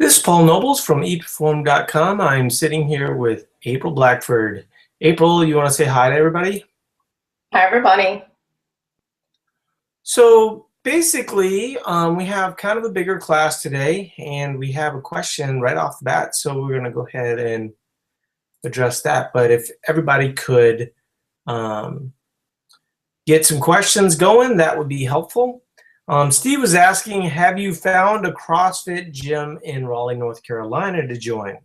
This is Paul Nobles from eperform.com. I'm sitting here with April Blackford. April, you want to say hi to everybody? Hi, everybody. So basically, we have kind of a bigger class today, and we have a question right off the bat, so we're going to go ahead and address that. But if everybody could get some questions going, that would be helpful. Steve was asking, have you found a CrossFit gym in Raleigh, North Carolina to join?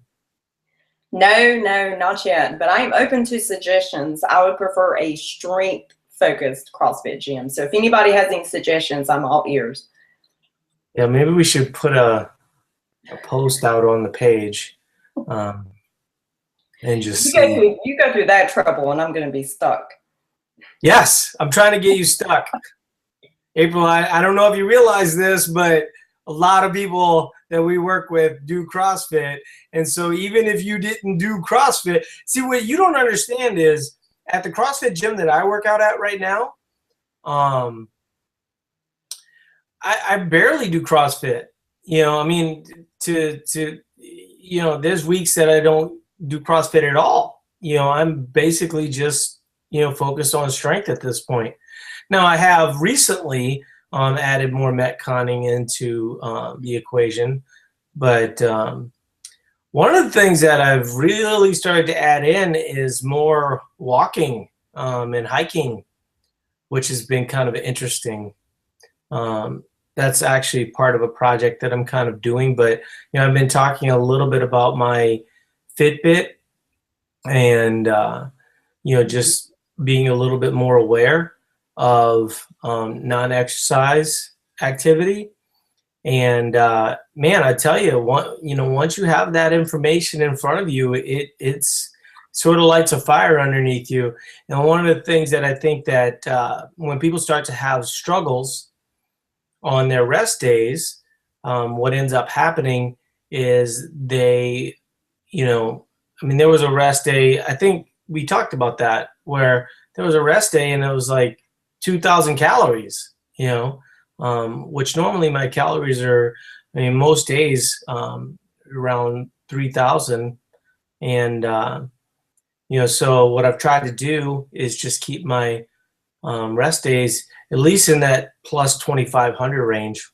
No, not yet, but I am open to suggestions. I would prefer a strength-focused CrossFit gym. So if anybody has any suggestions, I'm all ears. Yeah, maybe we should put a post out on the page and just you go through that trouble, and I'm going to be stuck. Yes, I'm trying to get you stuck. April, I don't know if you realize this, but a lot of people that we work with do CrossFit. And so even if you didn't do CrossFit, see, what you don't understand is at the CrossFit gym that I work out at right now, I barely do CrossFit. You know, I mean, you know, there's weeks that I don't do CrossFit at all. You know, I'm basically just, you know, focused on strength at this point. Now, I have recently added more Metconning into the equation, but one of the things that I've really started to add in is more walking and hiking, which has been kind of interesting. That's actually part of a project that I'm kind of doing, but you know, I've been talking a little bit about my Fitbit and you know, just being a little bit more aware of non-exercise activity. And man, I tell you, once you have that information in front of you, it's sort of lights a fire underneath you. And one of the things that I think that when people start to have struggles on their rest days, what ends up happening is they, you know, I mean, there was a rest day, I think we talked about that, where there was a rest day and it was like 2,000 calories, you know, which normally my calories are, I mean, most days around 3,000. And, you know, so what I've tried to do is just keep my rest days at least in that plus 2,500 range.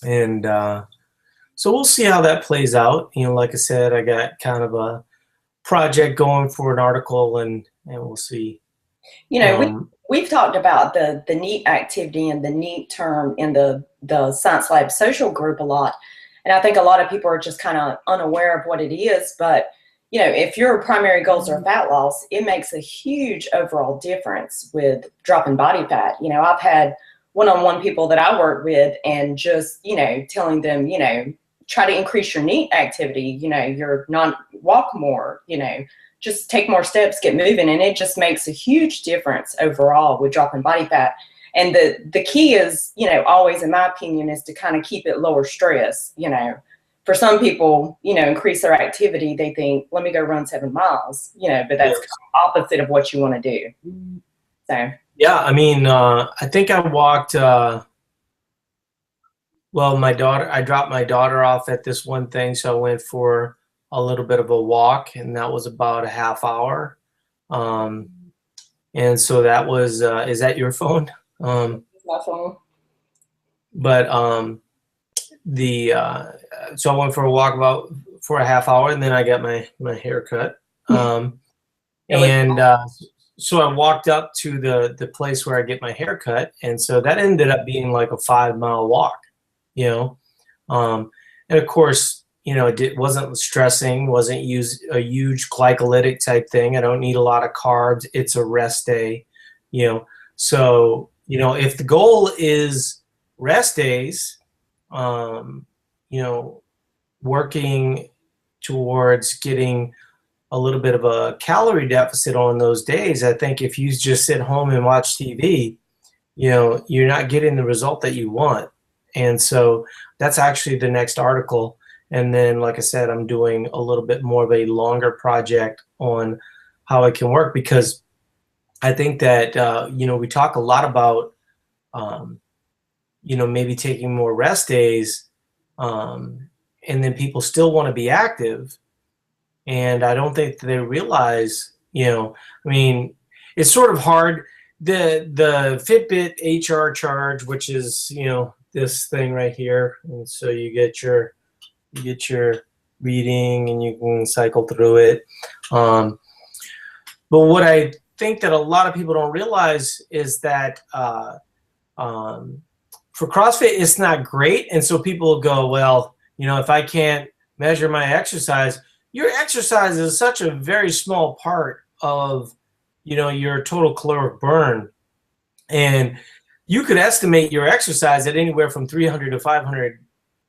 And so we'll see how that plays out. You know, like I said, I got kind of a project going for an article, and we'll see. You know, we've talked about the NEAT activity and the NEAT term in the Science Lab social group a lot. And I think a lot of people are just kind of unaware of what it is. But, you know, if your primary goals are fat loss, it makes a huge overall difference with dropping body fat. You know, I've had one-on-one people that I work with and just, you know, telling them, you know, try to increase your NEAT activity, you know, your walk more, you know, just take more steps, get moving, and it just makes a huge difference overall with dropping body fat. And the key is, you know, always, in my opinion, is to kind of keep it lower stress. You know, for some people, you know, increase their activity, they think, let me go run 7 miles, you know, but that's opposite of what you want to do. So yeah, I mean, I think I walked. Well, I dropped my daughter off at this one thing, so I went for a little bit of a walk, and that was about a half hour. And so that was, is that your phone? my phone. But so I went for a walk for a half hour, and then I got my hair cut. So I walked up to the place where I get my hair cut, and so that ended up being like a 5-mile walk, you know. And of course, you know, it wasn't stressing, wasn't a huge glycolytic type thing. I don't need a lot of carbs. It's a rest day, you know. So, you know, if the goal is rest days, you know, working towards getting a little bit of a calorie deficit on those days, I think if you just sit home and watch TV, you know, you're not getting the result that you want. And so that's actually the next article. And then, like I said, I'm doing a little bit more of a longer project on how it can work, because I think that, you know, we talk a lot about, you know, maybe taking more rest days and then people still want to be active. And I don't think they realize, I mean, it's sort of hard. The Fitbit HR charge, which is, this thing right here. And so you get your reading and you can cycle through it. But what I think that a lot of people don't realize is that for CrossFit, it's not great. And so people go, well, if I can't measure my exercise, your exercise is such a very small part of, your total caloric burn. And you could estimate your exercise at anywhere from 300 to 500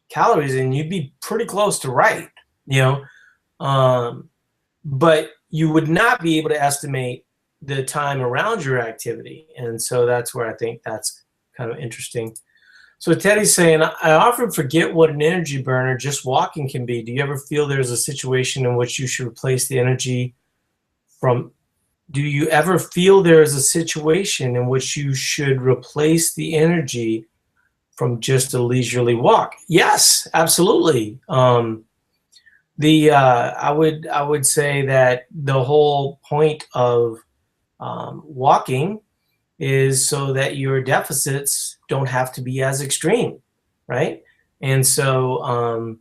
calories, and you'd be pretty close to right, but you would not be able to estimate the time around your activity. And so that's where I think that's kind of interesting. So Teddy's saying, I often forget what an energy burner just walking can be. Do you ever feel there's a situation in which you should replace the energy from, do you ever feel there is a situation in which you should replace the energy from just a leisurely walk? Yes, absolutely. I would say that the whole point of walking is so that your deficits don't have to be as extreme, right? And so,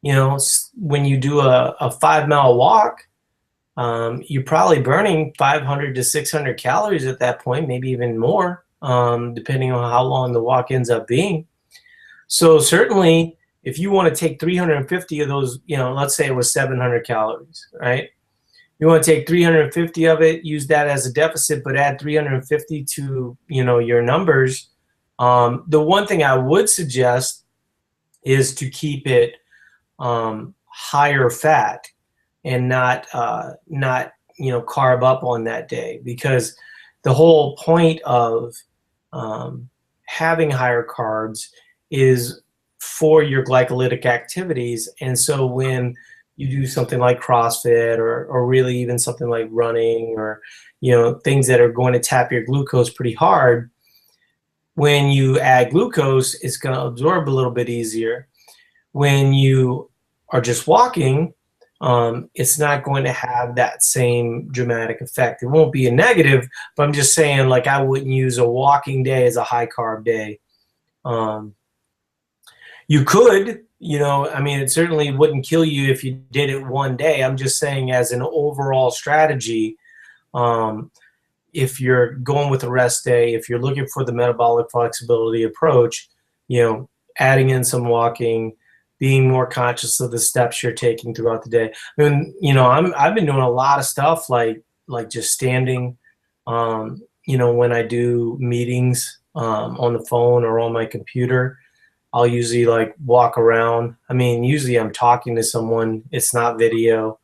when you do a 5-mile walk, you're probably burning 500 to 600 calories at that point, maybe even more, depending on how long the walk ends up being. So certainly, if you want to take 350 of those, let's say it was 700 calories, right? You want to take 350 of it, use that as a deficit, but add 350 to, your numbers. The one thing I would suggest is to keep it higher fat and not carb up on that day, because the whole point of having higher carbs is for your glycolytic activities. And so when you do something like CrossFit or really even something like running or, things that are going to tap your glucose pretty hard, when you add glucose, it's going to absorb a little bit easier. When you are just walking, it's not going to have that same dramatic effect. It won't be a negative, but I'm just saying, like, I wouldn't use a walking day as a high carb day. You could, it certainly wouldn't kill you if you did it one day. I'm just saying, as an overall strategy, if you're going with a rest day, if you're looking for the metabolic flexibility approach, adding in some walking, being more conscious of the steps you're taking throughout the day. I mean, I've been doing a lot of stuff like just standing, when I do meetings on the phone or on my computer. I'll usually walk around. I mean, usually I'm talking to someone. It's not video.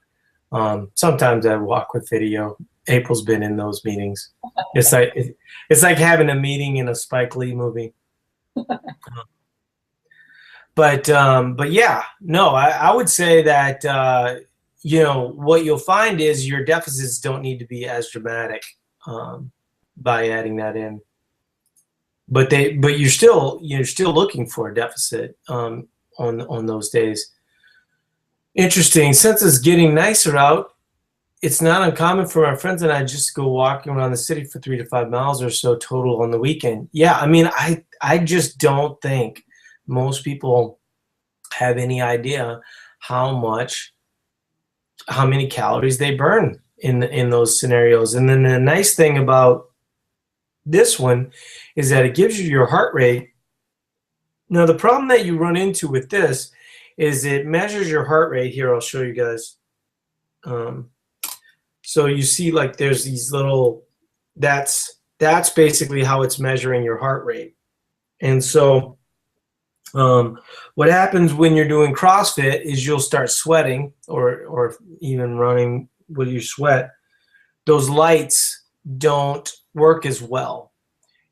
Sometimes I walk with video. April's been in those meetings. It's like having a meeting in a Spike Lee movie. But yeah, no, I would say that what you'll find is your deficits don't need to be as dramatic by adding that in. But you're still looking for a deficit on those days. Interesting. Since it's getting nicer out, it's not uncommon for our friends and I just go walking around the city for 3 to 5 miles or so total on the weekend. Yeah, I mean, I just don't think most people have any idea how many calories they burn in those scenarios. And then the nice thing about this one is that it gives you your heart rate. Now, the problem that you run into with this is it measures your heart rate. Here, I'll show you guys. So you see, there's these little, that's basically how it's measuring your heart rate. And so what happens when you're doing CrossFit is you'll start sweating or even running with your sweat. Those lights don't work as well.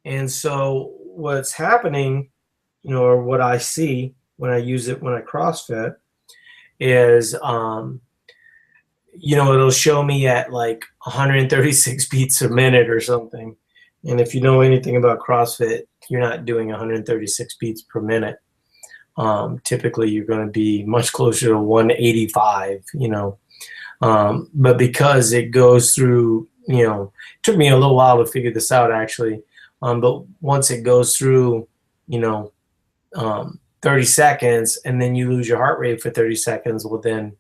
And so what's happening, or what I see when I use it when I CrossFit is, it'll show me at 136 beats a minute or something. And if you know anything about CrossFit, you're not doing 136 beats per minute. Typically you're going to be much closer to 185, but because it goes through, it took me a little while to figure this out actually. But once it goes through, 30 seconds and then you lose your heart rate for 30 seconds, well then,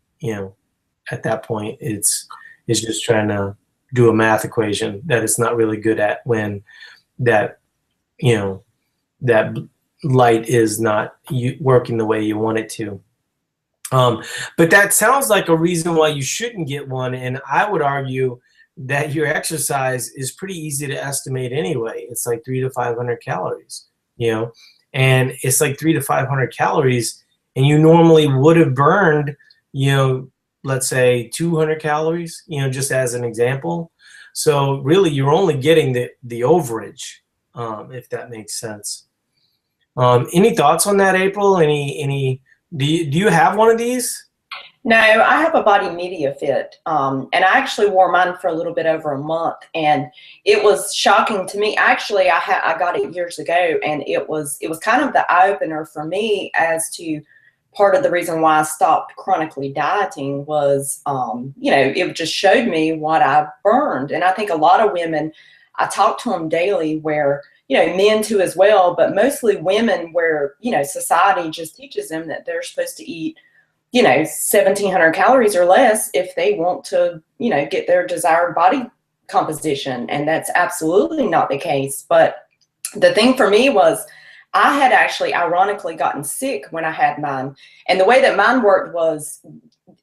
at that point it's just trying to do a math equation that it's not really good at when that, that light is not working the way you want it to. But that sounds like a reason why you shouldn't get one. And I would argue that your exercise is pretty easy to estimate anyway. It's like 300 to 500 calories, and it's like 300 to 500 calories. And you normally would have burned, let's say 200 calories, just as an example. So really you're only getting the overage, if that makes sense. Any thoughts on that, April? Do you have one of these? No, I have a Body Media Fit, and I actually wore mine for a little bit over a month, and it was shocking to me. Actually, I got it years ago, and it was kind of the eye opener for me as to part of the reason why I stopped chronically dieting was, it just showed me what I burned, and I think a lot of women, I talk to them daily where, men too as well, but mostly women where, society just teaches them that they're supposed to eat, 1,700 calories or less if they want to, get their desired body composition. And that's absolutely not the case. But the thing for me was I had actually ironically gotten sick when I had mine. And the way that mine worked was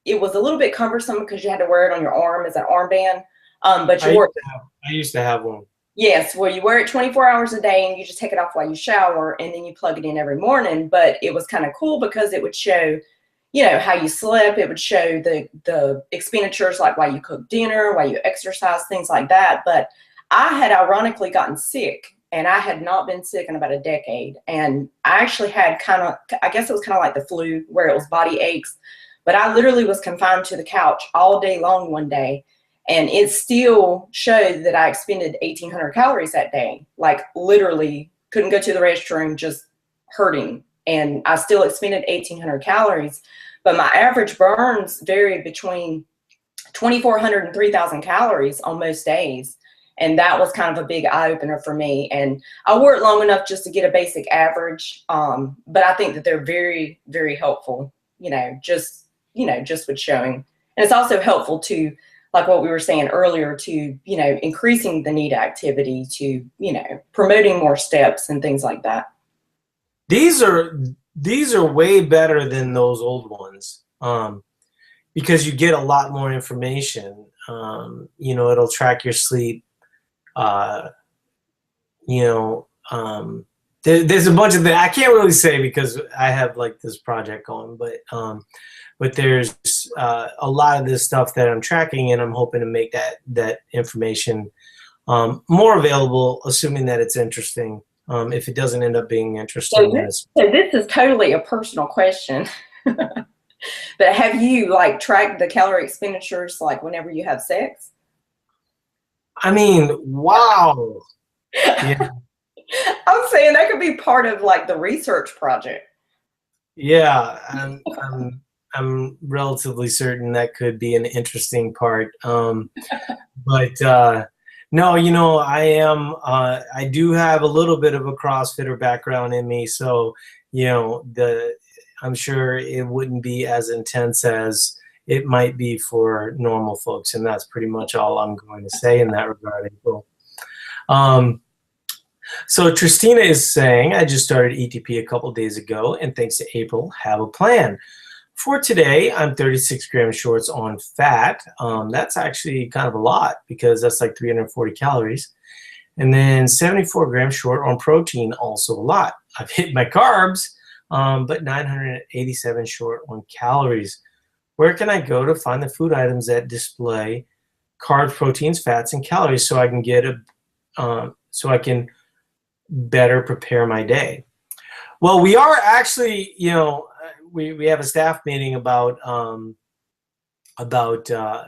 it was a little bit cumbersome because you had to wear it on your arm as an armband. But you I used to have one. Yes, well, you wear it 24 hours a day and you just take it off while you shower and then you plug it in every morning. But it was kind of cool because it would show, how you slept. It would show the expenditures, like while you cook dinner, while you exercise, things like that. But I had ironically gotten sick, and I had not been sick in about a decade. And I actually had I guess it was kind of like the flu where it was body aches. But I literally was confined to the couch all day long one day. And it still showed that I expended 1,800 calories that day. Like literally couldn't go to the restroom, just hurting. And I still expended 1,800 calories. But my average burns varied between 2,400 and 3,000 calories on most days. And that was kind of a big eye opener for me. And I wore it long enough just to get a basic average. But I think that they're very, very helpful, just with showing. And it's also helpful to, like what we were saying earlier, to, increasing the NEAT activity, to, promoting more steps and things like that. These are way better than those old ones, because you get a lot more information. It'll track your sleep. There's a bunch of things I can't really say because I have like this project going, but there's a lot of this stuff that I'm tracking, and I'm hoping to make that information more available, assuming that it's interesting. If it doesn't end up being interesting, so this is totally a personal question. But have you tracked the calorie expenditures whenever you have sex? I mean, wow. Yeah. I'm saying that could be part of the research project. Yeah, I'm relatively certain that could be an interesting part. But no, I do have a little bit of a CrossFitter background in me, so I'm sure it wouldn't be as intense as it might be for normal folks, and that's pretty much all I'm going to say in that regard, April. So Tristina is saying, I just started ETP a couple days ago, and thanks to April, have a plan. For today, I'm 36 grams shorts on fat. That's actually kind of a lot because that's like 340 calories. And then 74 grams short on protein, also a lot. I've hit my carbs, but 987 short on calories. Where can I go to find the food items that display carbs, proteins, fats, and calories so I can get so I can better prepare my day? Well, we are actually, we have a staff meeting about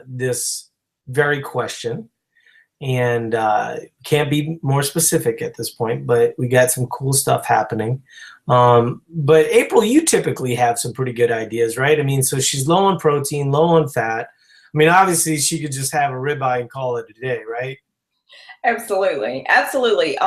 this very question, and can't be more specific at this point, but we got some cool stuff happening. But April, you typically have some pretty good ideas, right? I mean, so she's low on protein, low on fat. I mean, obviously she could just have a ribeye and call it a day, right? Absolutely. Absolutely.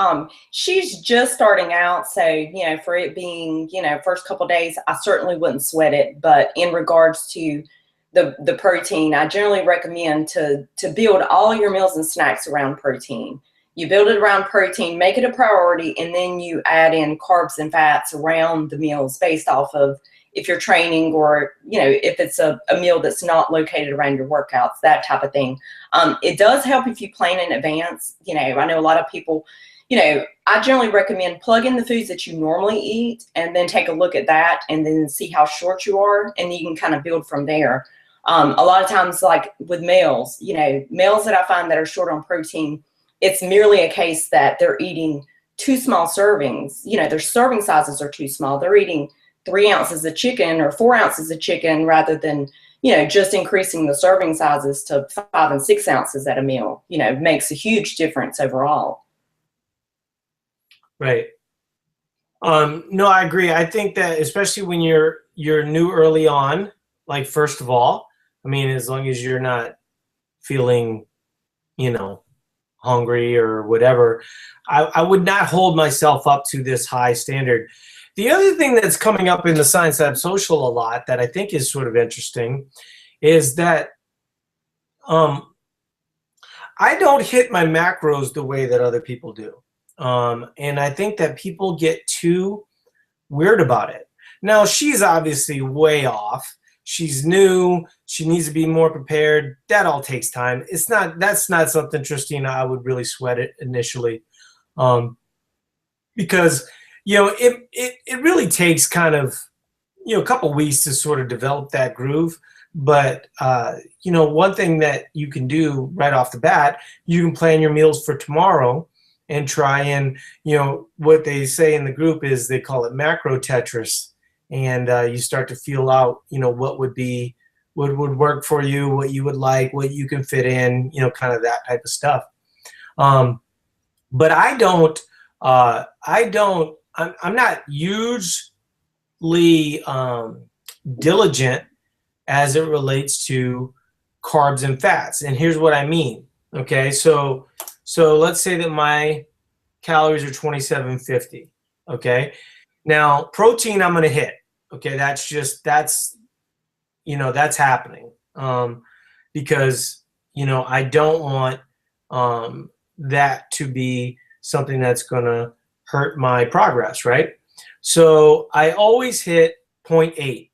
She's just starting out. So, for it being, first couple of days, I certainly wouldn't sweat it. But in regards to the protein, I generally recommend to build all your meals and snacks around protein. You build it around protein, make it a priority, and then you add in carbs and fats around the meals based off of if you're training, or, if it's a meal that's not located around your workouts, that type of thing. It does help if you plan in advance. I know a lot of people, I generally recommend plug in the foods that you normally eat and then take a look at that and then see how short you are, and you can kind of build from there. A lot of times, like with males, males that I find that are short on protein, it's merely a case that they're eating too small servings. Their serving sizes are too small. They're eating 3 ounces of chicken or 4 ounces of chicken rather than, just increasing the serving sizes to 5 and 6 ounces at a meal, makes a huge difference overall. Right. No, I agree. I think that especially when you're new early on, like first of all, I mean, as long as you're not feeling, hungry or whatever, I would not hold myself up to this high standard. The other thing that's coming up in the Science Lab Social a lot that I think is sort of interesting is that I don't hit my macros the way that other people do. And I think that people get too weird about it. Now, she's obviously way off. She's new. She needs to be more prepared. That all takes time. That's not something, Tristina, I would really sweat it initially. Because, it really takes kind of, a couple weeks to sort of develop that groove. But, one thing that you can do right off the bat, you can plan your meals for tomorrow and try and, what they say in the group is they call it macro Tetris. And you start to feel out, what would work for you, what you would like, what you can fit in, kind of that type of stuff. But I'm not hugely diligent as it relates to carbs and fats. And here's what I mean. Okay, so let's say that my calories are 2750. Okay, now protein I'm going to hit. Okay, that's happening because I don't want that to be something that's going to hurt my progress, right? So I always hit 0.8.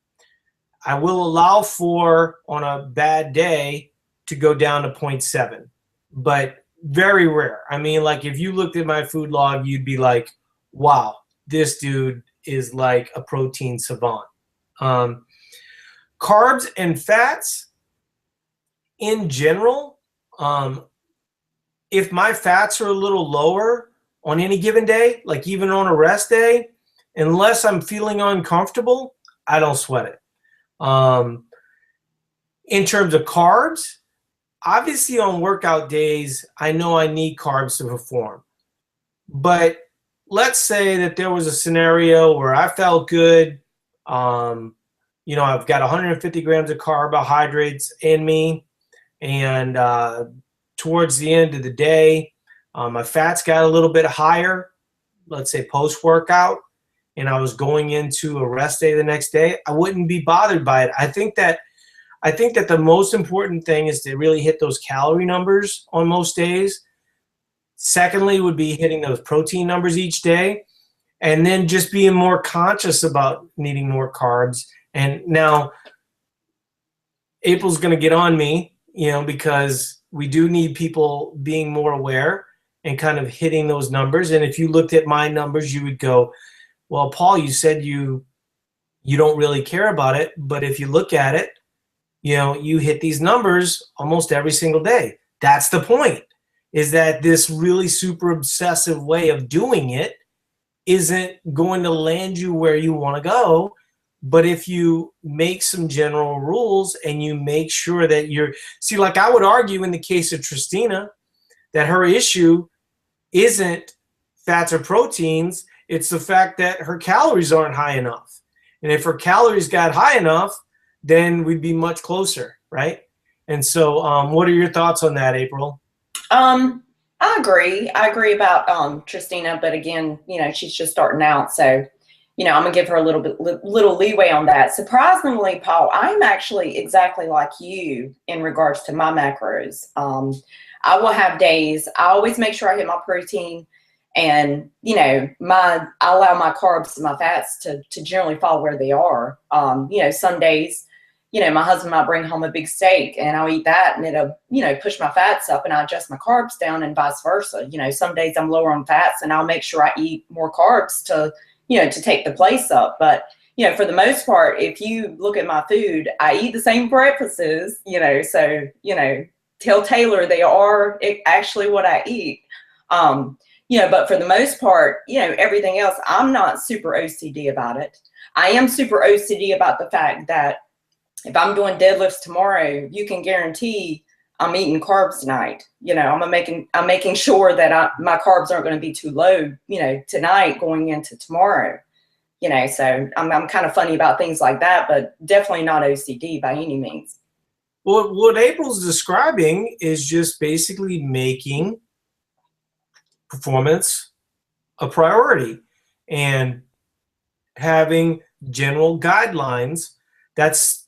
I will allow for, on a bad day, to go down to 0.7, but very rare. I mean, like if you looked at my food log, you'd be like, wow, this dude is like a protein savant. Carbs and fats in general, if my fats are a little lower on any given day, like even on a rest day, unless I'm feeling uncomfortable, I don't sweat it. In terms of carbs, obviously on workout days, I know I need carbs to perform. But let's say that there was a scenario where I felt good. I've got 150 grams of carbohydrates in me, and towards the end of the day, my fats got a little bit higher, let's say post-workout, and I was going into a rest day the next day, I wouldn't be bothered by it. I think that the most important thing is to really hit those calorie numbers on most days. Secondly would be hitting those protein numbers each day, and then just being more conscious about needing more carbs. And now April's going to get on me, because we do need people being more aware and kind of hitting those numbers. And if you looked at my numbers, you would go, well, Paul, you said you don't really care about it, but if you look at it, you hit these numbers almost every single day. That's the point, is that this really super obsessive way of doing it isn't going to land you where you want to go. But if you make some general rules and you make sure that like I would argue in the case of Tristina, that her issue isn't fats or proteins. It's the fact that her calories aren't high enough. And if her calories got high enough, then we'd be much closer, right? And so what are your thoughts on that, April? I agree. I agree about Tristina, but again, she's just starting out, so I'm gonna give her a little leeway on that. Surprisingly, Paul, I'm actually exactly like you in regards to my macros. I will have days. I always make sure I hit my protein, and I allow my carbs and my fats to generally fall where they are. Some days, my husband might bring home a big steak and I'll eat that, and it'll, push my fats up, and I adjust my carbs down, and vice versa. Some days I'm lower on fats and I'll make sure I eat more carbs to take the place up. But, for the most part, if you look at my food, I eat the same breakfasts, so, tell Taylor they are actually what I eat. But for the most part, everything else, I'm not super OCD about it. I am super OCD about the fact that if I'm doing deadlifts tomorrow, you can guarantee I'm eating carbs tonight. I'm making sure that my carbs aren't going to be too low, tonight going into tomorrow. So I'm kind of funny about things like that, but definitely not OCD by any means. Well, what April's describing is just basically making performance a priority and having general guidelines. That's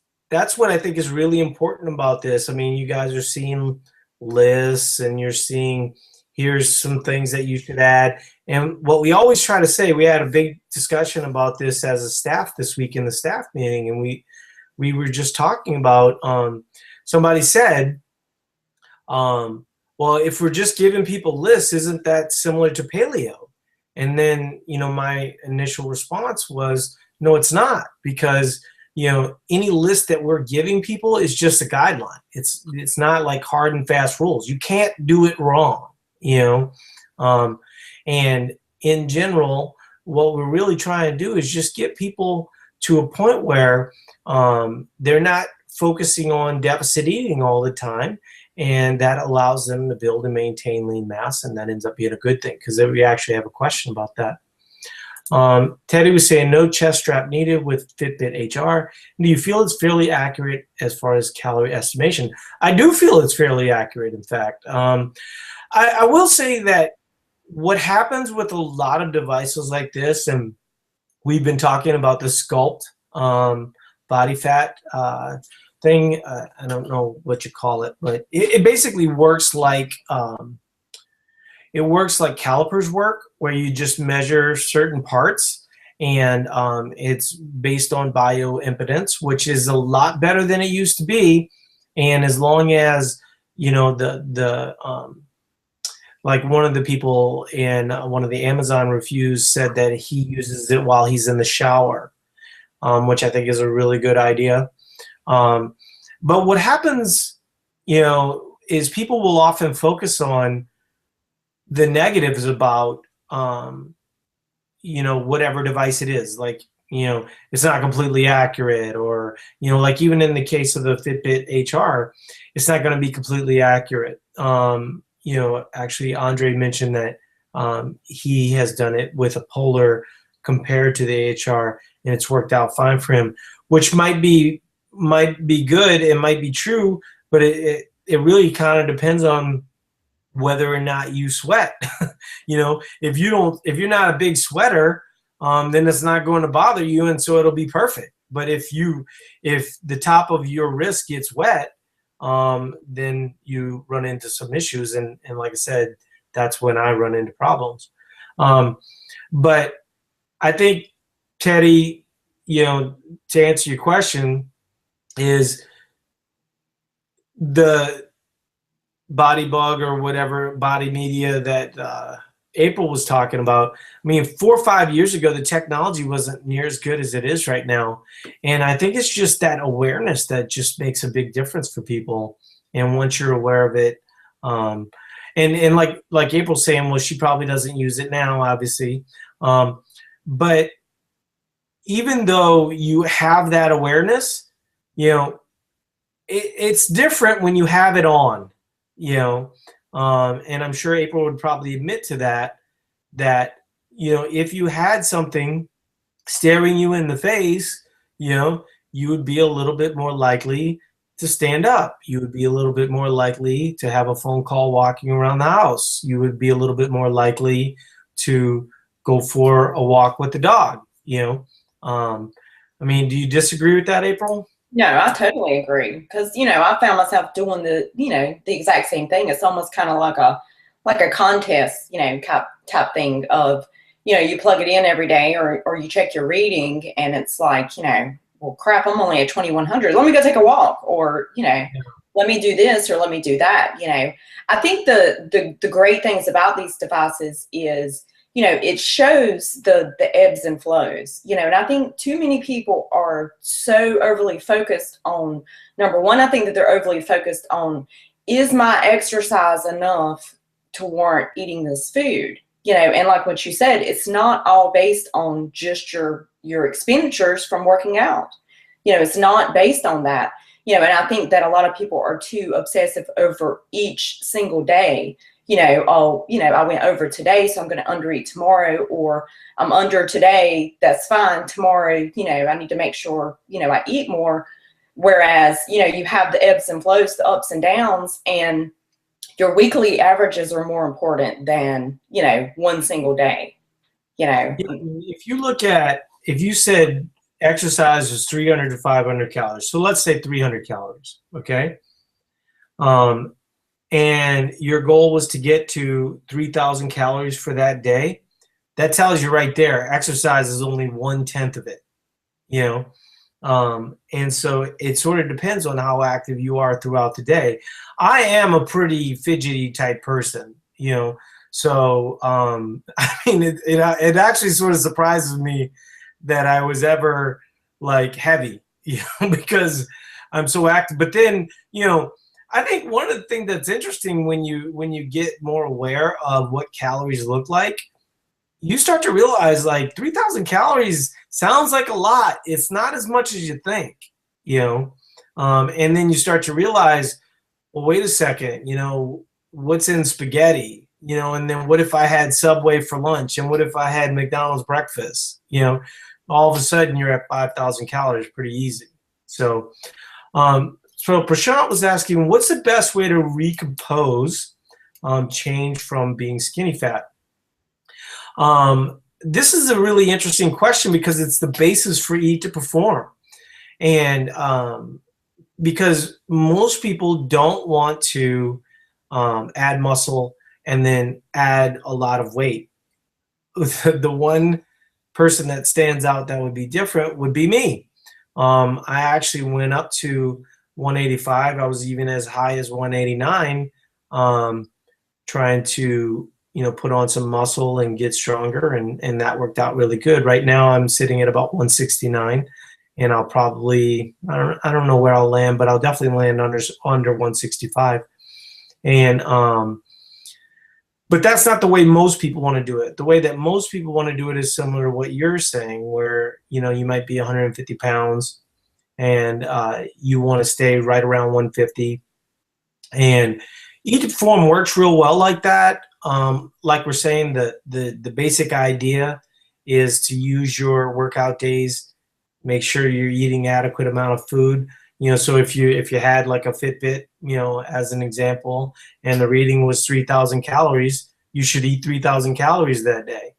what I think is really important about this. I mean, you guys are seeing lists and you're seeing, here's some things that you should add. And what we always try to say, we had a big discussion about this as a staff this week in the staff meeting, and we were just talking about, somebody said, well, if we're just giving people lists, isn't that similar to paleo? And then, my initial response was, no, it's not, because any list that we're giving people is just a guideline. It's not like hard and fast rules. You can't do it wrong, and in general, what we're really trying to do is just get people to a point where they're not focusing on deficit eating all the time, and that allows them to build and maintain lean mass, and that ends up being a good thing, because we actually have a question about that. Teddy was saying no chest strap needed with Fitbit HR. Do you feel it's fairly accurate as far as calorie estimation? I do feel it's fairly accurate, in fact. I will say that what happens with a lot of devices like this, and we've been talking about the Sculpt body fat thing. I don't know what you call it, but it basically works like calipers work, where you just measure certain parts, and it's based on bioimpedance, which is a lot better than it used to be. And as long as like one of the people in one of the Amazon reviews said that he uses it while he's in the shower, which I think is a really good idea. But what happens, is people will often focus on the negatives about, whatever device it is. Like, it's not completely accurate, or, like even in the case of the Fitbit HR, it's not going to be completely accurate. Actually, Andre mentioned that he has done it with a Polar compared to the HR, and it's worked out fine for him, which might be good, it might be true, but it really kind of depends on whether or not you sweat. If you're not a big sweater, then it's not going to bother you, and so it'll be perfect. But if the top of your wrist gets wet, then you run into some issues, and like I said, that's when I run into problems. But I think, Teddy, to answer your question, is the body bug or whatever body media that April was talking about. I mean, 4 or 5 years ago, the technology wasn't near as good as it is right now. And I think it's just that awareness that just makes a big difference for people. And once you're aware of it, and like April's saying, well, she probably doesn't use it now, obviously. But even though you have that awareness, it's different when you have it on. and I'm sure April would probably admit to that, that, if you had something staring you in the face, you would be a little bit more likely to stand up. You would be a little bit more likely to have a phone call walking around the house. You would be a little bit more likely to go for a walk with the dog. I mean, do you disagree with that, April? No, I totally agree because I found myself doing the exact same thing. It's almost kind of like a contest, type thing of you plug it in every day or you check your reading and it's like well crap, I'm only at 2100. Let me go take a walk or let me do this or let me do that. I think the great things about these devices is it shows the ebbs and flows, and I think too many people are so overly focused on, number one, I think that they're overly focused on, is my exercise enough to warrant eating this food? And like what you said, it's not all based on just your expenditures from working out. It's not based on that. And I think that a lot of people are too obsessive over each single day. I went over today, so I'm going to undereat tomorrow, or I'm under today, that's fine. Tomorrow, I need to make sure, I eat more. Whereas, you have the ebbs and flows, the ups and downs, and your weekly averages are more important than, one single day, If you said exercise is 300 to 500 calories, so let's say 300 calories, okay? And your goal was to get to 3,000 calories for that day, that tells you right there, exercise is only 1/10 of it, and so it sort of depends on how active you are throughout the day. I am a pretty fidgety type person, so I mean, it actually sort of surprises me that I was ever like heavy, because I'm so active. But then, I think one of the things that's interesting when you get more aware of what calories look like, you start to realize like 3,000 calories sounds like a lot. It's not as much as you think, and then you start to realize, well, wait a second, what's in spaghetti, and then what if I had Subway for lunch, and what if I had McDonald's breakfast, all of a sudden you're at 5,000 calories pretty easy. So, so Prashant was asking, what's the best way to recompose change from being skinny fat? This is a really interesting question because it's the basis for Eat to Perform. And because most people don't want to add muscle and then add a lot of weight. The one person that stands out that would be different would be me. I actually went up to 185. I was even as high as 189, trying to put on some muscle and get stronger, and that worked out really good. Right now I'm sitting at about 169, and I'll probably, I don't know where I'll land, but I'll definitely land under 165. And but that's not the way most people want to do it. The way that most people want to do it is similar to what you're saying, where you might be 150 pounds and you want to stay right around 150. And Eat to Perform works real well like that. Like we're saying, the basic idea is to use your workout days, make sure you're eating adequate amount of food. So if you had like a Fitbit, as an example, and the reading was 3,000 calories, you should eat 3,000 calories that day.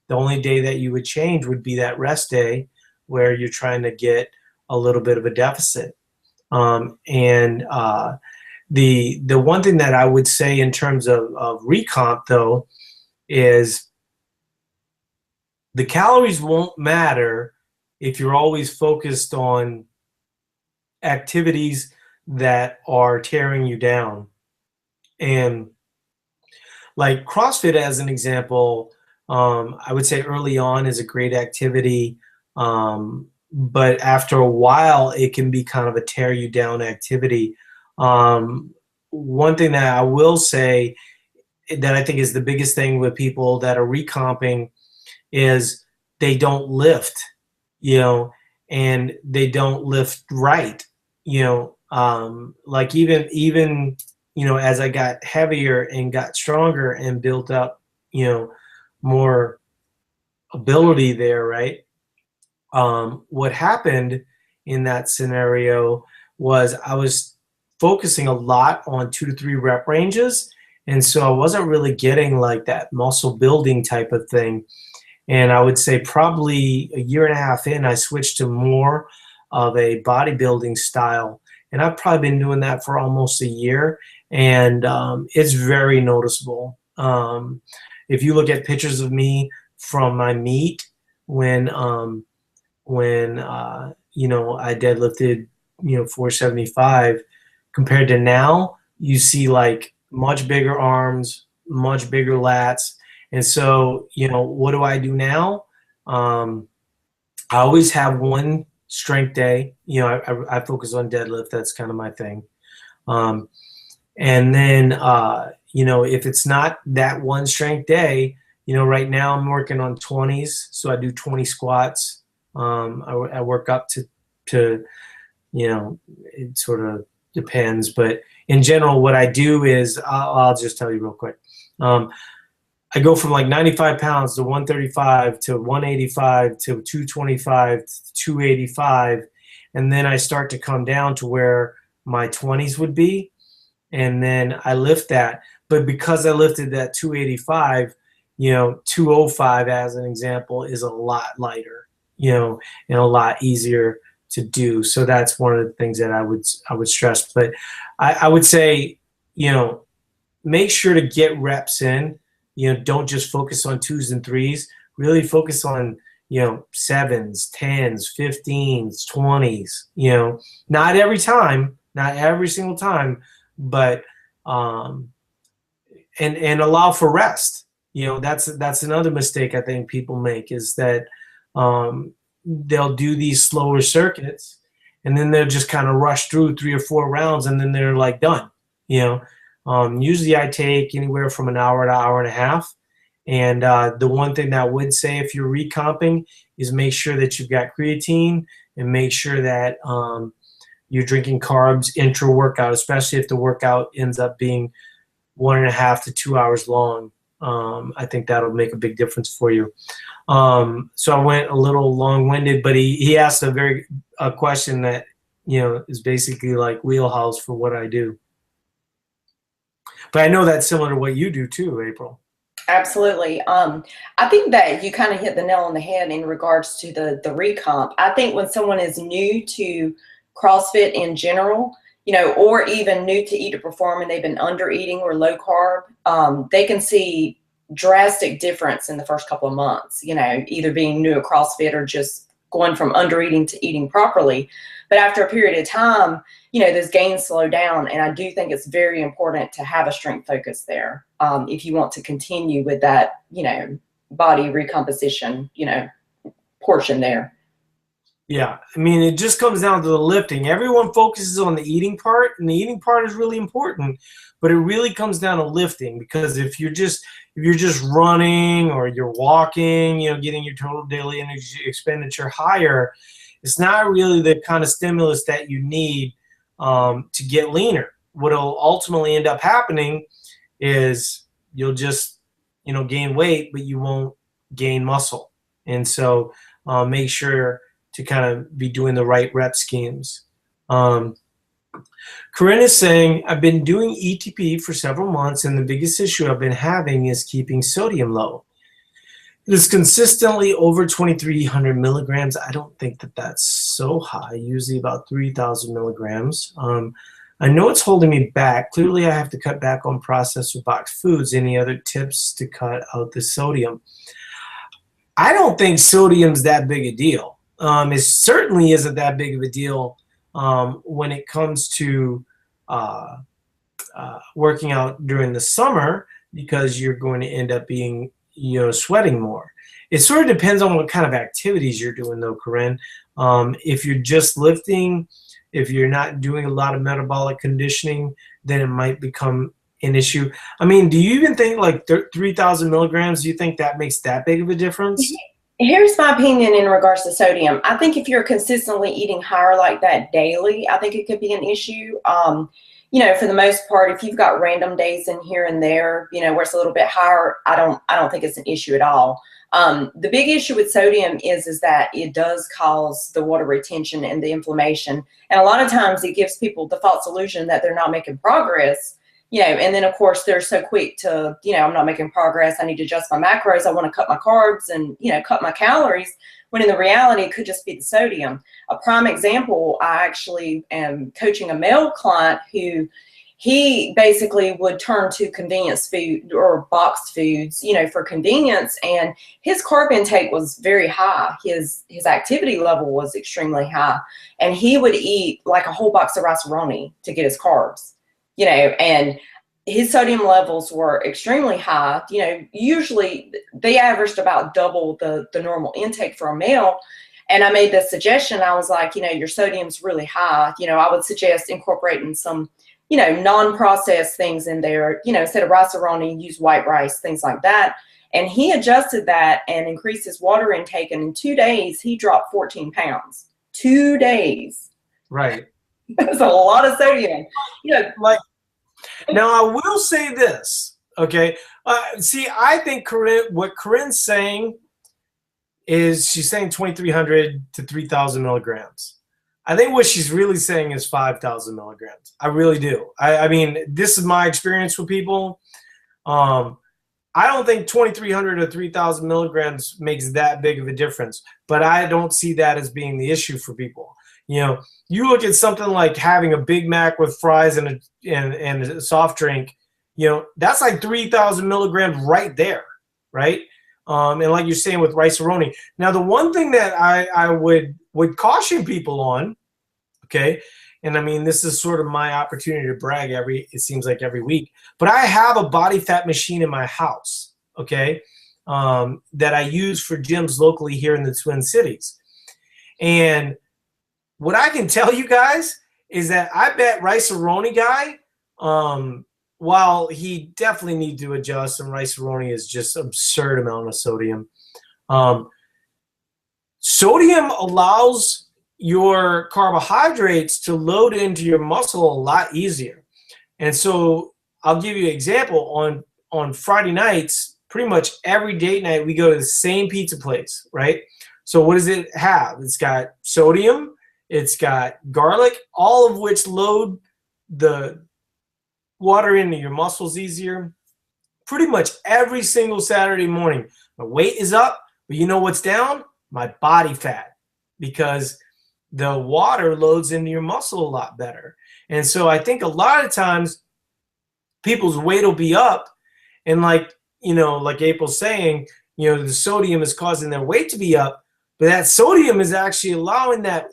The only day that you would change would be that rest day where you're trying to get a little bit of a deficit. The one thing that I would say in terms of recomp though is the calories won't matter if you're always focused on activities that are tearing you down. And like CrossFit as an example, I would say early on is a great activity, but after a while it can be kind of a tear you down activity. One thing that I will say that I think is the biggest thing with people that are recomping is they don't lift, and they don't lift right. Like even as I got heavier and got stronger and built up, more ability there, right? What happened in that scenario was I was focusing a lot on 2 to 3 rep ranges. And so I wasn't really getting like that muscle building type of thing. And I would say probably a year and a half in, I switched to more of a bodybuilding style. And I've probably been doing that for almost a year. And it's very noticeable. If you look at pictures of me from my meet when I deadlifted 475 compared to now, you see like much bigger arms, much bigger lats. And so what do I do now? I always have one strength day. I focus on deadlift. That's kind of my thing. And then if it's not that one strength day, right now I'm working on 20s, so I do 20 squats. I work up to it sort of depends, but in general, what I do is I'll just tell you real quick. I go from like 95 pounds to 135 to 185 to 225 to 285, and then I start to come down to where my 20s would be, and then I lift that. But because I lifted that 285, 205 as an example is a lot lighter, and a lot easier to do. So that's one of the things that I would stress. But I would say, make sure to get reps in. Don't just focus on 2s and 3s. Really focus on 7s, 10s, 15s, 20s. Not every time, not every single time, but and allow for rest. That's another mistake I think people make, is that they'll do these slower circuits and then they'll just kind of rush through 3 or 4 rounds and then they're like done. Usually I take anywhere from an hour to hour and a half. And the one thing that I would say if you're recomping is make sure that you've got creatine and make sure that you're drinking carbs intra-workout, especially if the workout ends up being 1.5 to 2 hours long. I think that'll make a big difference for you. So I went a little long-winded, but he asked a question that is basically like wheelhouse for what I do. But I know that's similar to what you do too, April. Absolutely. I think that you kind of hit the nail on the head in regards to the recomp. I think when someone is new to CrossFit in general, or even new to Eat to Perform and they've been under eating or low carb, they can see drastic difference in the first couple of months, either being new at CrossFit or just going from under eating to eating properly. But after a period of time, those gains slow down. And I do think it's very important to have a strength focus there if you want to continue with that, body recomposition, portion there. Yeah, I mean, it just comes down to the lifting. Everyone focuses on the eating part, and the eating part is really important, but it really comes down to lifting, because if you're just running or you're walking, getting your total daily energy expenditure higher, it's not really the kind of stimulus that you need to get leaner. What'll ultimately end up happening is you'll just, gain weight, but you won't gain muscle. And so make sure to kind of be doing the right rep schemes. Corinne is saying, I've been doing ETP for several months, and the biggest issue I've been having is keeping sodium low. It is consistently over 2,300 milligrams. I don't think that that's so high, usually about 3,000 milligrams. I know it's holding me back. Clearly, I have to cut back on processed or boxed foods. Any other tips to cut out the sodium? I don't think sodium's that big a deal. It certainly isn't that big of a deal when it comes to working out during the summer, because you're going to end up being, sweating more. It sort of depends on what kind of activities you're doing though, Corinne. If you're just lifting, if you're not doing a lot of metabolic conditioning, then it might become an issue. I mean, do you even think like 3,000 milligrams, do you think that makes that big of a difference? Here's my opinion in regards to sodium. I think if you're consistently eating higher like that daily, I think it could be an issue. for the most part, if you've got random days in here and there, where it's a little bit higher, I don't think it's an issue at all. The big issue with sodium is that it does cause the water retention and the inflammation. And a lot of times it gives people the false illusion that they're not making progress, and then of course they're so quick to, I'm not making progress. I need to adjust my macros. I want to cut my carbs and, cut my calories, when in the reality, it could just be the sodium. A prime example, I actually am coaching a male client who he basically would turn to convenience food or boxed foods, for convenience. And his carb intake was very high. His activity level was extremely high. And he would eat like a whole box of rice-a-roni to get his carbs, and his sodium levels were extremely high. Usually they averaged about double the normal intake for a male. And I made this suggestion. I was like, your sodium's really high. I would suggest incorporating some, non-processed things in there, instead of rice-a-roni, use white rice, things like that. And he adjusted that and increased his water intake. And in 2 days, he dropped 14 pounds. 2 days. Right. That's a lot of sodium. Like, now I will say this, okay? See, I think what Corinne's saying is she's saying 2,300 to 3,000 milligrams. I think what she's really saying is 5,000 milligrams. I really do. I mean, this is my experience with people. I don't think 2,300 or 3,000 milligrams makes that big of a difference, but I don't see that as being the issue for people. You look at something like having a Big Mac with fries and a soft drink, that's like 3,000 milligrams right there, right? And like you're saying with rice-a-roni. Now, the one thing that I would caution people on, okay, and I mean, this is sort of my opportunity to brag it seems like every week, but I have a body fat machine in my house, okay, that I use for gyms locally here in the Twin Cities. And what I can tell you guys is that I bet Rice-A-Roni guy, while he definitely needs to adjust, and Rice-A-Roni is just absurd amount of sodium. Sodium allows your carbohydrates to load into your muscle a lot easier. And so I'll give you an example. On Friday nights, pretty much every date night, we go to the same pizza place, right? So what does it have? It's got sodium. It's got garlic, all of which load the water into your muscles easier. Pretty much every single Saturday morning, my weight is up, but you know what's down? My body fat, because the water loads into your muscle a lot better. And so I think a lot of times people's weight will be up, and like April's saying, the sodium is causing their weight to be up, but that sodium is actually allowing that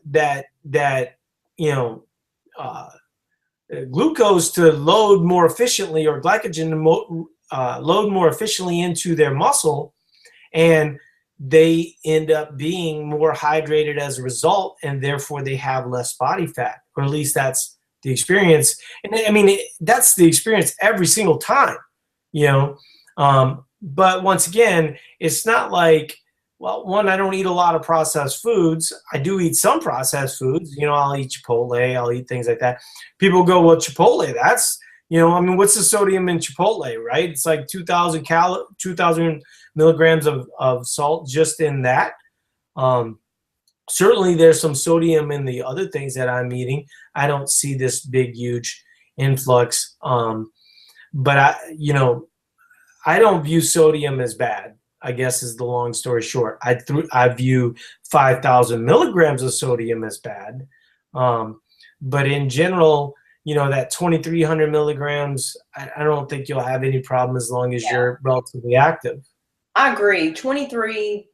glucose to load more efficiently, or glycogen to load more efficiently into their muscle, and they end up being more hydrated as a result, and therefore they have less body fat, or at least that's the experience. And I mean, that's the experience every single time, but once again, it's not like, well, one, I don't eat a lot of processed foods. I do eat some processed foods. I'll eat Chipotle. I'll eat things like that. People go, well, Chipotle, that's, what's the sodium in Chipotle, right? It's like 2,000 milligrams of salt just in that. Certainly there's some sodium in the other things that I'm eating. I don't see this big, huge influx. But I don't view sodium as bad, I guess, is the long story short. I view 5,000 milligrams of sodium as bad. But in general, that 2,300 milligrams, I don't think you'll have any problem as long as you're relatively active. I agree. 23,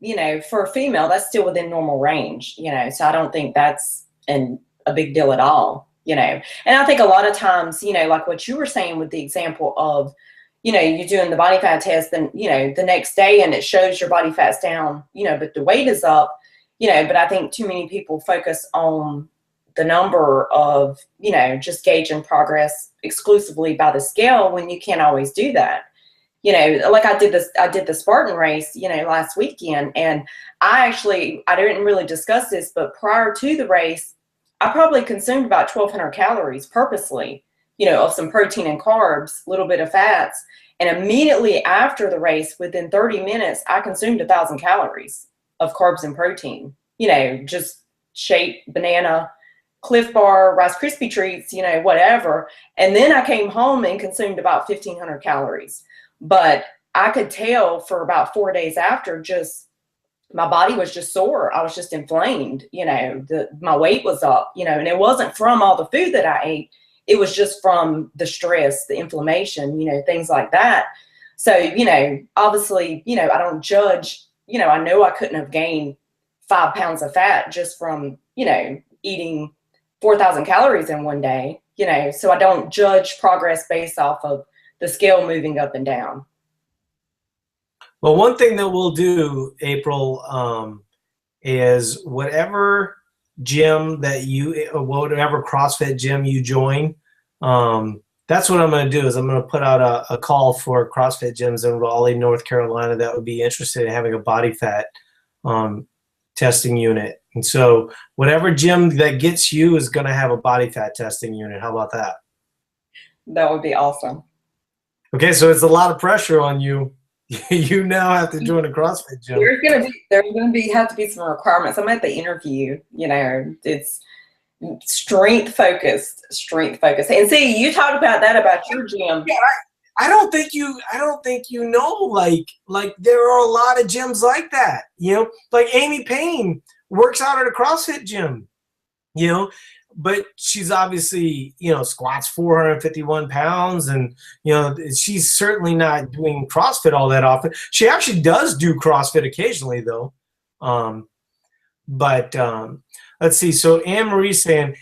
for a female, that's still within normal range, so I don't think that's a big deal at all, And I think a lot of times, like what you were saying with the example of, you're doing the body fat test, and, the next day, and it shows your body fat's down, but the weight is up, but I think too many people focus on the number of, just gauging progress exclusively by the scale, when you can't always do that. Like I did the Spartan race, last weekend, and I didn't really discuss this, but prior to the race, I probably consumed about 1,200 calories purposely, of some protein and carbs, a little bit of fats. And immediately after the race, within 30 minutes, I consumed 1,000 calories of carbs and protein, just shake, banana, Cliff Bar, Rice Krispie treats, whatever. And then I came home and consumed about 1,500 calories. But I could tell for about 4 days after, just my body was just sore. I was just inflamed, my weight was up, and it wasn't from all the food that I ate. It was just from the stress, the inflammation, things like that. So, obviously, I don't judge, I know I couldn't have gained 5 pounds of fat just from, eating 4,000 calories in one day, so I don't judge progress based off of the scale moving up and down. Well, one thing that we'll do, April, is whatever gym that whatever CrossFit gym you join, that's what I'm going to do. Is I'm going to put out a call for CrossFit gyms in Raleigh, North Carolina that would be interested in having a body fat testing unit. And so whatever gym that gets you is going to have a body fat testing unit. How about that? That would be awesome. Okay, so it's a lot of pressure on you. You now have to join a CrossFit gym. There's gonna have to be some requirements. I'm at the interview. It's strength focused. And see, you talked about that about your gym. Yeah, I don't think you know. Like there are a lot of gyms like that. Like Amy Payne works out at a CrossFit gym. But she's obviously, squats 451 pounds, and, she's certainly not doing CrossFit all that often. She actually does do CrossFit occasionally, though. But let's see. So Anne Marie's saying,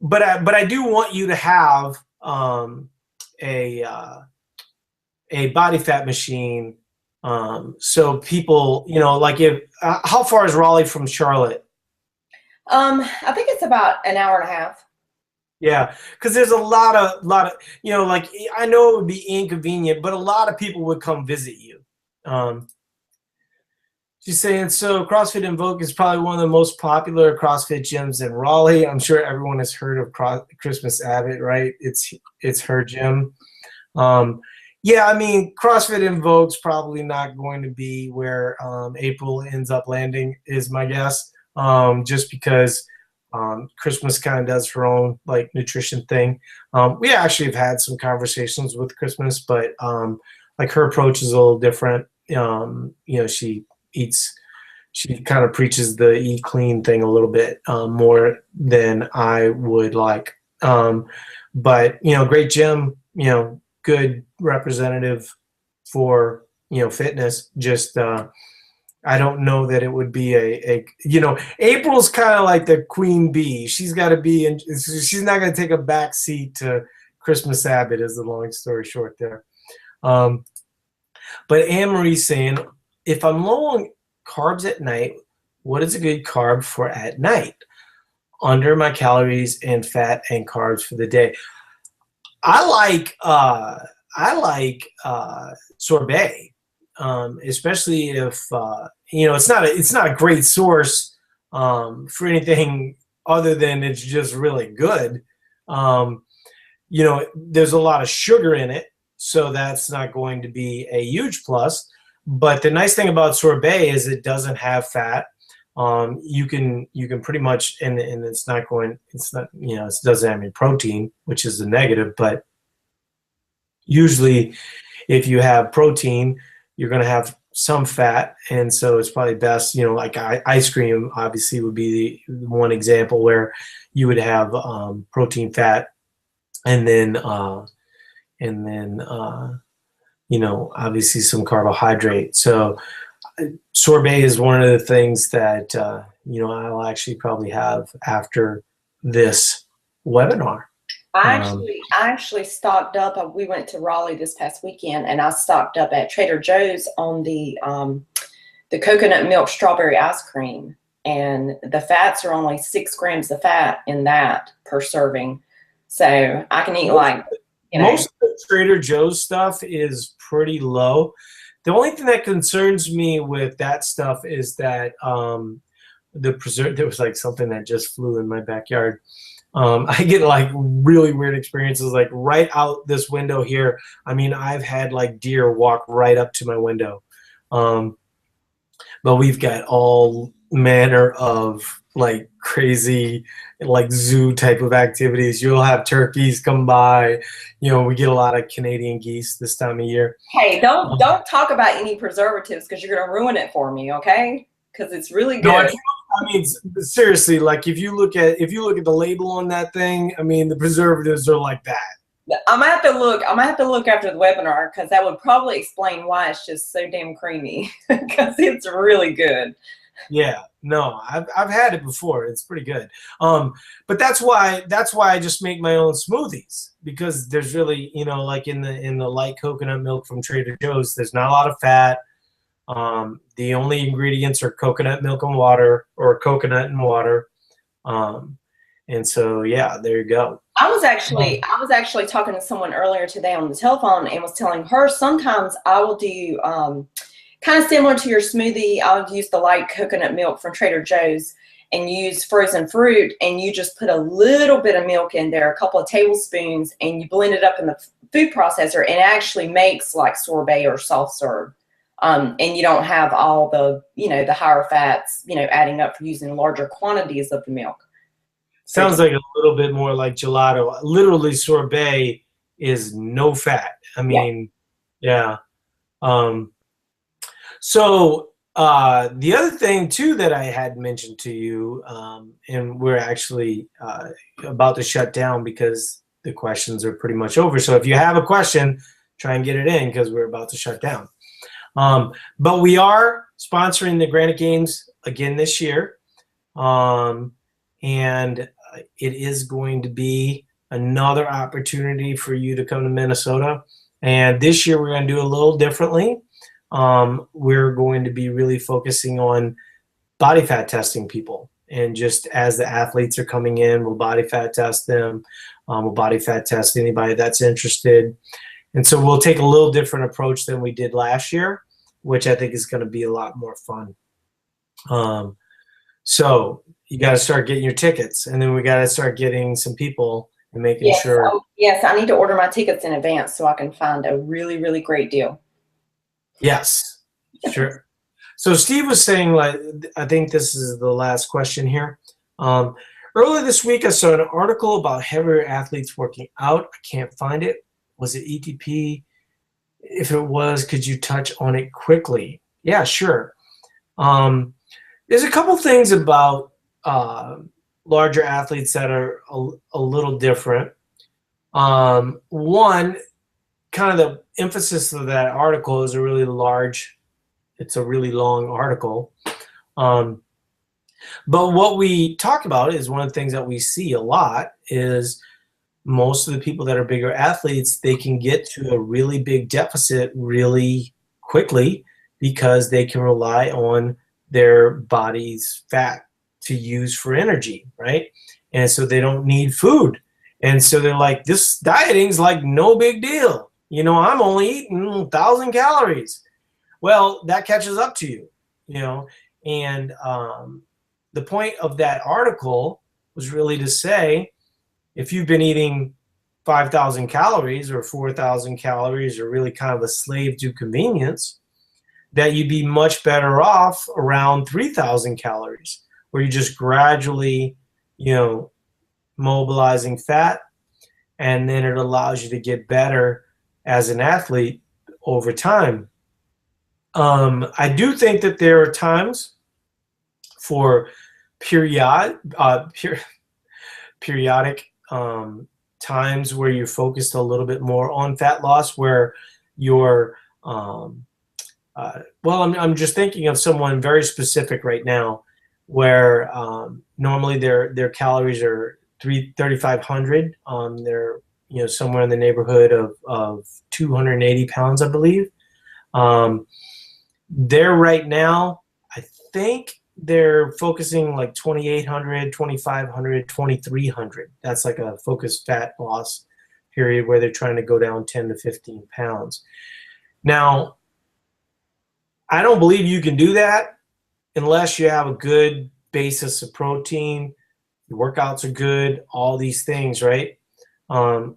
but I do want you to have a body fat machine. So people, like how far is Raleigh from Charlotte? I think it's about an hour and a half. Yeah, because there's a lot of, like, I know it would be inconvenient, but a lot of people would come visit you. She's saying, so CrossFit Invoke is probably one of the most popular CrossFit gyms in Raleigh. I'm sure everyone has heard of Christmas Abbott, right? It's her gym. Yeah, I mean, CrossFit Invoke's probably not going to be where April ends up landing, is my guess. Just because Christmas kind of does her own like nutrition thing. We actually have had some conversations with Christmas, but like her approach is a little different. She kind of preaches the eat clean thing a little bit more than I would like. But great gym, good representative for fitness. Just I don't know that it would be April's kind of like the queen bee. She's got to be in. She's not going to take a back seat to Christmas Abbott, is the long story short there. But Anne Marie's saying, if I'm low on carbs at night, what is a good carb for at night? Under my calories and fat and carbs for the day. I like sorbet. Especially if it's not a great source for anything other than it's just really good. There's a lot of sugar in it, so that's not going to be a huge plus. But the nice thing about sorbet is it doesn't have fat. You can pretty much, and it doesn't have any protein, which is the negative. But usually, if you have protein, you're going to have some fat, and so it's probably best, like ice cream obviously would be the one example where you would have protein, fat, and then obviously some carbohydrate. So sorbet is one of the things that I'll actually probably have after this webinar. I actually stocked up. We went to Raleigh this past weekend, and I stocked up at Trader Joe's on the coconut milk strawberry ice cream, and the fats are only 6 grams of fat in that per serving. So I can eat most of the Trader Joe's stuff is pretty low. The only thing that concerns me with that stuff is that there was like something that just flew in my backyard. I get like really weird experiences, like right out this window here. I mean, I've had like deer walk right up to my window. Um, but we've got all manner of like crazy like zoo type of activities. You'll have turkeys come by. You know, we get a lot of Canadian geese this time of year. Hey, don't talk about any preservatives because you're gonna ruin it for me, okay? Because it's really No, good. I mean seriously, like if you look at the label on that thing, I mean the preservatives are like that. I'm gonna have to look. I'm gonna have to look after the webinar because that would probably explain why it's just so damn creamy. Because it's really good. Yeah, no, I've had it before. It's pretty good. But that's why I just make my own smoothies, because there's really, you know, like in the light coconut milk from Trader Joe's, there's not a lot of fat. The only ingredients are coconut milk and water, or coconut and water. Um, and so yeah, there you go. I was actually talking to someone earlier today on the telephone and was telling her sometimes I will do kind of similar to your smoothie. I'll use the light coconut milk from Trader Joe's and use frozen fruit, and you just put a little bit of milk in there, a couple of tablespoons, and you blend it up in the food processor, and it actually makes like sorbet or soft serve. And you don't have all the, you know, the higher fats, you know, adding up for using larger quantities of the milk. Sounds like a little bit more like gelato. Literally, sorbet is no fat. I Yeah. mean, yeah. Um, So the other thing too that I had mentioned to you, and we're actually about to shut down because the questions are pretty much over. So if you have a question, try and get it in because we're about to shut down. But we are sponsoring the Granite Games again this year, and it is going to be another opportunity for you to come to Minnesota. And this year we're going to do it a little differently. We're going to be really focusing on body fat testing people. And just as the athletes are coming in, we'll body fat test them. We'll body fat test anybody that's interested. And so we'll take a little different approach than we did last year, which I think is going to be a lot more fun. So you got to start getting your tickets, and then we got to start getting some people and making sure. Yes, I need to order my tickets in advance so I can find a really, really great deal. Yes, sure. So Steve was saying, like, I think this is the last question here. Earlier this week, I saw an article about heavier athletes working out. I can't find it. Was it ETP? If it was, could you touch on it quickly? Yeah, sure. There's a couple things about larger athletes that are a little different. One, kind of the emphasis of that article is it's a really long article. But what we talk about is one of the things that we see a lot is most of the people that are bigger athletes, they can get to a really big deficit really quickly because they can rely on their body's fat to use for energy, right? And so they don't need food. And so they're like, this dieting's like no big deal. You know, I'm only eating 1,000 calories. Well, that catches up to you, you know. And the point of that article was really to say, if you've been eating 5,000 calories or 4,000 calories or really kind of a slave to convenience, that you'd be much better off around 3,000 calories, where you're just gradually, you know, mobilizing fat, and then it allows you to get better as an athlete over time. I do think that there are times for periodic times where you're focused a little bit more on fat loss, where you're well, I'm just thinking of someone very specific right now, where normally their calories are 3,500. They're, you know, somewhere in the neighborhood of 280 pounds, I believe. They're right now, I think they're focusing like 2,800, 2,500, 2,300. That's like a focused fat loss period where they're trying to go down 10 to 15 pounds. Now, I don't believe you can do that unless you have a good basis of protein, your workouts are good, all these things, right? Um,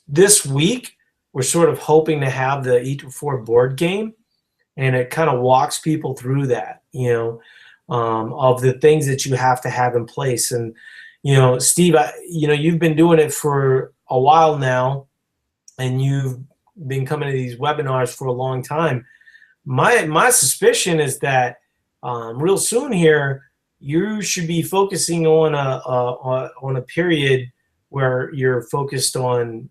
this week, we're sort of hoping to have the Eat Before board game, and it kind of walks people through that, of the things that you have to have in place. And, Steve, you've been doing it for a while now, and you've been coming to these webinars for a long time. My suspicion is that real soon here, you should be focusing on a period where you're focused on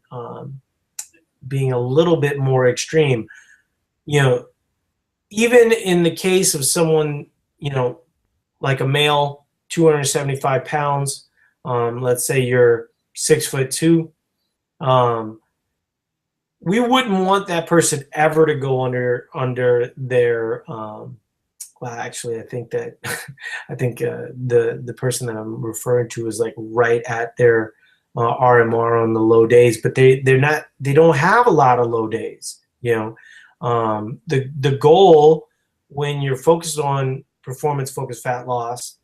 being a little bit more extreme. Even in the case of someone, like a male, 275 pounds, let's say you're 6'2", we wouldn't want that person ever to go under their well, actually, I think that the person that I'm referring to is like right at their RMR on the low days, but they don't have a lot of low days. The goal when you're focused on performance focused fat loss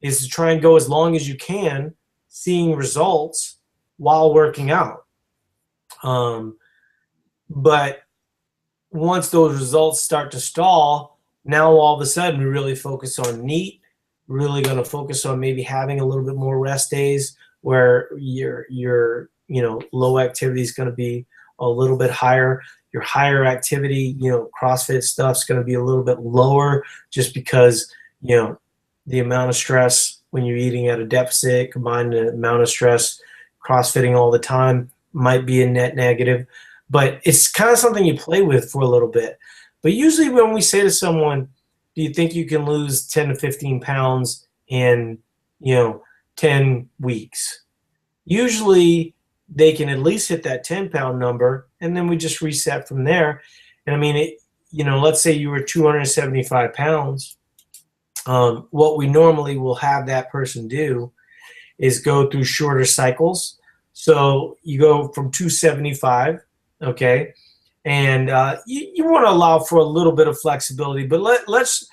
is to try and go as long as you can, seeing results while working out. But once those results start to stall, now all of a sudden we really focus on NEAT, really going to focus on maybe having a little bit more rest days where your low activity is going to be a little bit higher. Your higher activity, CrossFit stuff's going to be a little bit lower, just because, the amount of stress when you're eating at a deficit combined with the amount of stress CrossFitting all the time might be a net negative. But it's kind of something you play with for a little bit. But usually when we say to someone, do you think you can lose 10 to 15 pounds in, 10 weeks? Usually they can at least hit that 10-pound number, and then we just reset from there. And I mean, let's say you were 275 pounds. What we normally will have that person do is go through shorter cycles. So you go from 275, okay, and you want to allow for a little bit of flexibility. But let's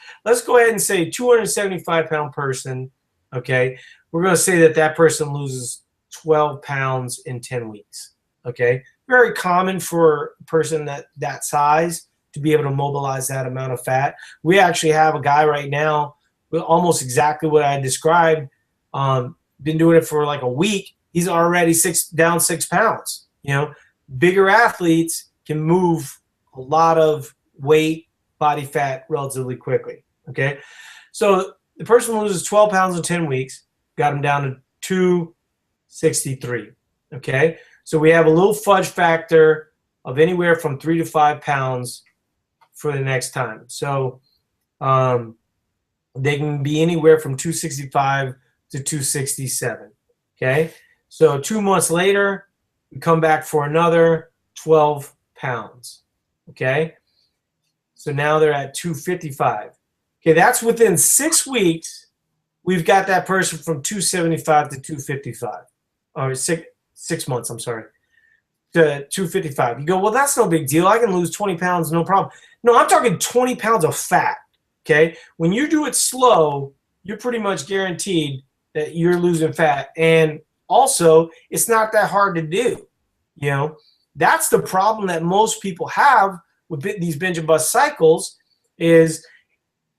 go ahead and say 275-pound person, okay. We're going to say that person loses 12 pounds in 10 weeks, okay. Very common for a person that size to be able to mobilize that amount of fat. We actually have a guy right now with almost exactly what I described. Been doing it for like a week. He's already down 6 pounds. Bigger athletes can move a lot of weight, body fat relatively quickly, okay? So the person loses 12 pounds in 10 weeks, got him down to 263, okay? So we have a little fudge factor of anywhere from 3 to 5 pounds for the next time. So they can be anywhere from 265 to 267, okay? So 2 months later, we come back for another 12 pounds, okay? So now they're at 255. Okay, that's within 6 weeks, we've got that person from 275 to 255. Or 6 months, I'm sorry, to 255. You go, well, that's no big deal. I can lose 20 pounds, no problem. No, I'm talking 20 pounds of fat, okay? When you do it slow, you're pretty much guaranteed that you're losing fat. And also, it's not that hard to do. That's the problem that most people have with these binge and bust cycles, is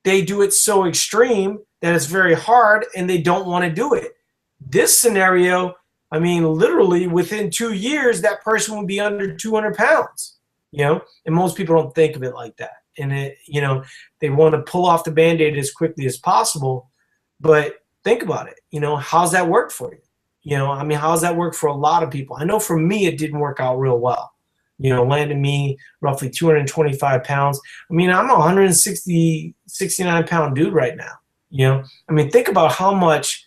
they do it so extreme that it's very hard and they don't want to do it. This scenario, I mean, literally within 2 years, that person would be under 200 pounds, and most people don't think of it like that. And they want to pull off the Band-Aid as quickly as possible, but think about it. How's that work for you? How's that work for a lot of people? I know for me, it didn't work out real well. Landed me roughly 225 pounds. I'm a 69-pound dude right now. Think about how much,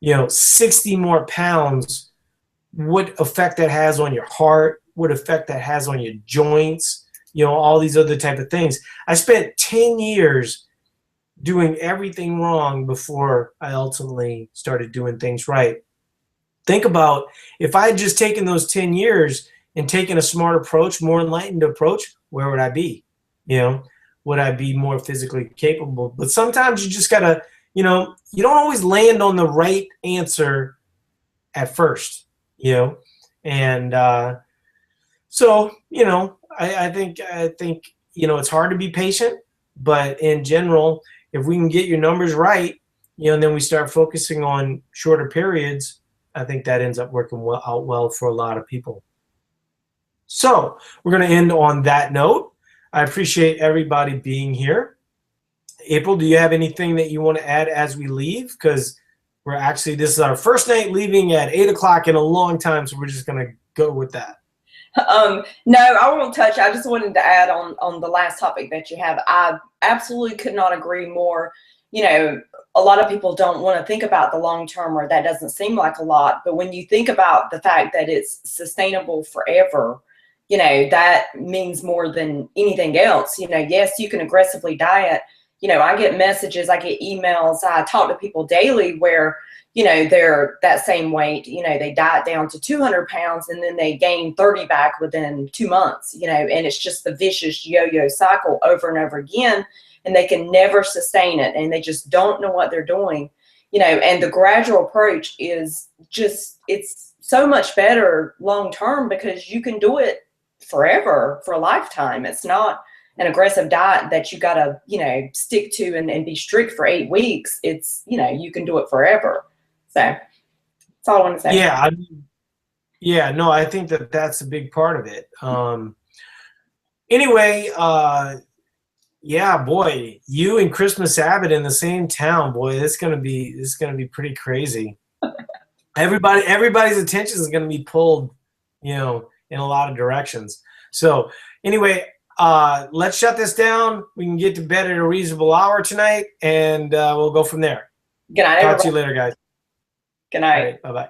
60 more pounds, what effect that has on your heart, what effect that has on your joints, all these other type of things. I spent 10 years doing everything wrong before I ultimately started doing things right. Think about if I had just taken those 10 years and taken a smart approach, more enlightened approach, where would I be? Would I be more physically capable? But sometimes you just got to you know, you don't always land on the right answer at first, you know, and so, you know, I think, you know, it's hard to be patient, but in general, if we can get your numbers right, you know, and then we start focusing on shorter periods, I think that ends up working out well for a lot of people. So we're going to end on that note. I appreciate everybody being here. April, do you have anything that you want to add as we leave? Because we're actually, this is our first night leaving at 8 o'clock in a long time, so we're just going to go with that. No, I won't touch. I just wanted to add on the last topic that you have. I absolutely could not agree more. You know, a lot of people don't want to think about the long term, or that doesn't seem like a lot. But when you think about the fact that it's sustainable forever, you know, that means more than anything else. You know, yes, you can aggressively diet. You know, I get messages, I get emails, I talk to people daily where, you know, they're that same weight, you know, they diet down to 200 pounds and then they gain 30 back within 2 months, you know, and it's just the vicious yo-yo cycle over and over again, and they can never sustain it, and they just don't know what they're doing, you know. And the gradual approach is just, it's so much better long term because you can do it forever, for a lifetime. It's not an aggressive diet that you got to, you know, stick to and be strict for 8 weeks. It's, you know, you can do it forever. So that's all I want to say. Yeah, I mean, yeah, no, I think that that's a big part of it. Anyway, yeah, boy, you and Christmas Abbott in the same town, boy, this is gonna be pretty crazy. Everybody's attention is gonna be pulled, you know, in a lot of directions. So anyway, let's shut this down. We can get to bed at a reasonable hour tonight, and we'll go from there. Good night, Talk to you later, guys. Good night. All right, bye-bye.